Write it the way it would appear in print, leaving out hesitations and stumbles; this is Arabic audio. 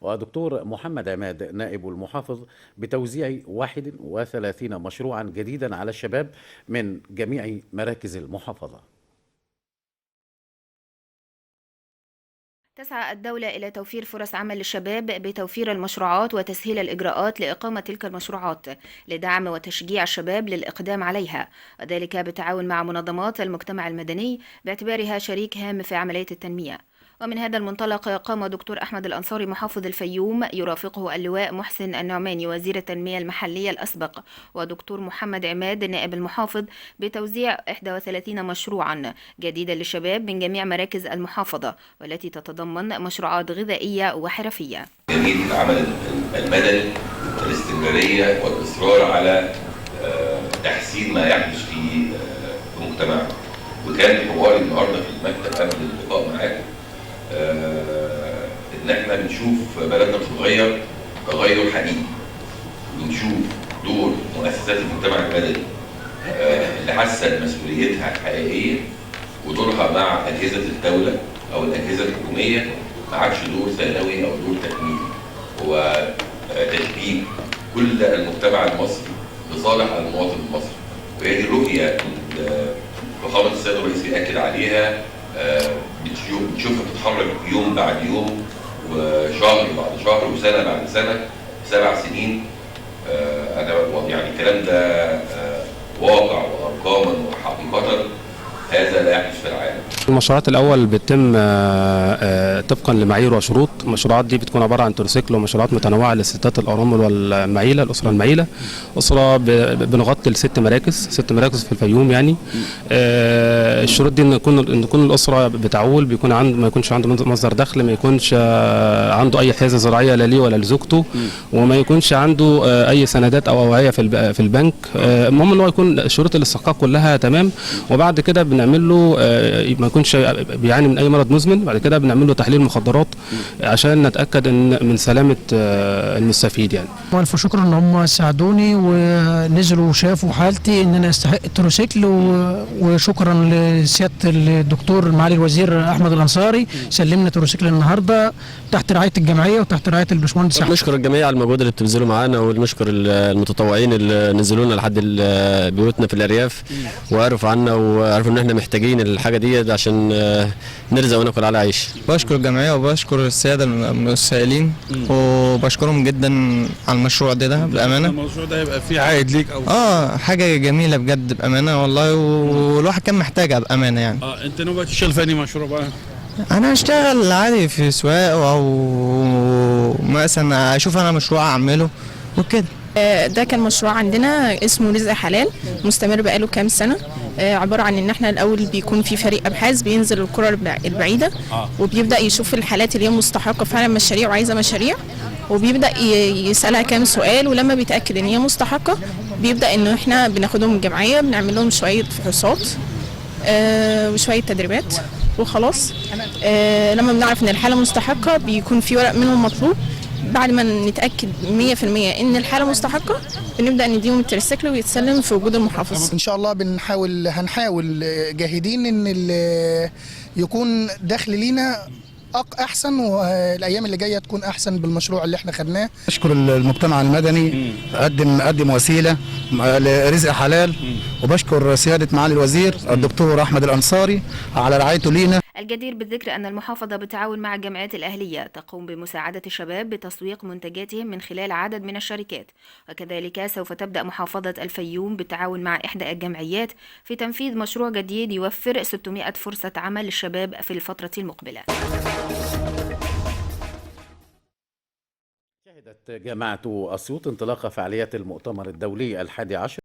ودكتور محمد عماد نائب المحافظ بتوزيع 31 مشروعا جديدا على الشباب من جميع مراكز المحافظة. تسعى الدولة إلى توفير فرص عمل للشباب بتوفير المشروعات وتسهيل الإجراءات لإقامة تلك المشروعات لدعم وتشجيع الشباب للإقدام عليها، وذلك بالتعاون مع منظمات المجتمع المدني باعتبارها شريك هام في عملية التنمية. ومن هذا المنطلق قام دكتور أحمد الأنصاري محافظ الفيوم يرافقه اللواء محسن النعماني وزير التنمية المحلية الأسبق ودكتور محمد عماد نائب المحافظ بتوزيع 31 مشروعا جديدا للشباب من جميع مراكز المحافظة، والتي تتضمن مشروعات غذائية وحرفية. جميل العمل المدني والاستمرارية والإصرار على تحسين ما يحدث في المجتمع. وكان حواري النهارده في المكتب قبل اللقاء معاكم ان احنا بنشوف بلدنا بتتغير تغير حقيقي، بنشوف دور مؤسسات المجتمع المدني اللي حاسه مسؤوليتها الحقيقيه ودورها مع اجهزه الدوله او الاجهزه الحكوميه ما عادش دور ثانوي او دور تكميلي، هو تشبيك كل المجتمع المصري لصالح المواطن المصري. وهي دي الرؤيه فخامه السيد الرئيس بيأكد عليها، بتشوفها بتتحرك يوم بعد يوم وشهر بعد شهر وسنه بعد سنه 7 سنين. انا يعني الكلام ده واقع وارقاما وحقيقه هذا لا يحدث في العالم. المشروعات الأول بتتم طبقا لمعايير وشروط. المشروعات دي بتكون عبارة عن تروسيكل ومشروعات متنوعة للستات الأرامل والمعيلة، الأسرة المعيلة. أسرة بنغطي ل6 مراكز، 6 مراكز في الفيوم يعني. الشروط دي إن تكون الأسرة بتعول، ما يكونش عنده مصدر دخل، ما يكونش عنده أي حيازة زراعية لا ليه ولا لزوجته، وما يكونش عنده أي سندات أو أوعية في البنك. المهم إن هو يكون شروط الاستحقاق كلها تمام. وبعد كده بنعمل له ما يكونش بيعاني من اي مرض مزمن. بعد كده بنعمل له تحليل مخدرات عشان نتاكد من سلامه المستفيد يعني. والف شكر ان هم ساعدوني ونزلوا وشافوا حالتي ان انا استحق التروسيكل، وشكرا لسياده الدكتور معالي الوزير احمد الانصاري سلمنا تروسيكل النهارده تحت رعايه الجمعيه وتحت رعايه الباشمهندس. نشكر الجمعيه على المجهود اللي بتبذلوا معانا، ونشكر المتطوعين اللي نزلونا لحد بيوتنا في الارياف وعرفوا عنا وعرفوا ان احنا محتاجين الحاجه دي عشان نرزق وناكل على عيش. بشكر الجمعيه وبشكر الساده المسائلين وبشكرهم جدا على المشروع ده بامانه. المشروع ده يبقى فيه عائد ليك او حاجه جميله بجد بامانه والله، والواحد كان محتاجها بامانه يعني. انت ناوي تشتغل في انهي مشروع بقى؟ انا اشتغل عادي في سواق او مثلا اشوف انا مشروع اعمله وكده. ده كان مشروع عندنا اسمه رزق حلال، مستمر بقاله كام سنة. عبارة عن ان احنا الاول بيكون في فريق ابحاث بينزل القرى البعيدة وبيبدأ يشوف الحالات اللي هي مستحقة فعلا مشاريع وعايزة مشاريع، وبيبدأ يسألها كام سؤال، ولما بيتأكد ان هي مستحقة بيبدأ ان احنا بناخدهم من الجمعية بنعمل لهم شوية فحوصات وشوية تدريبات وخلاص. لما بنعرف ان الحالة مستحقة بيكون في ورق منهم مطلوب. بعد ما نتأكد 100% ان الحالة مستحقة بنبدأ نديهم التريسيكل ويتسلم في وجود المحافظ. ان شاء الله هنحاول جاهدين ان يكون دخل لينا احسن، والايام اللي جايه تكون احسن بالمشروع اللي احنا خدناه. اشكر المجتمع المدني قدم وسيله لرزق حلال، وبشكر سياده معالي الوزير الدكتور احمد الانصاري على رعايته لينا. الجدير بالذكر أن المحافظة بالتعاون مع الجمعيات الأهلية تقوم بمساعدة الشباب بتسويق منتجاتهم من خلال عدد من الشركات، وكذلك سوف تبدأ محافظة الفيوم بالتعاون مع إحدى الجمعيات في تنفيذ مشروع جديد يوفر 600 فرصة عمل للشباب في الفترة المقبلة. شهدت جامعة أسيوط انطلاق فعاليات المؤتمر الدولي 11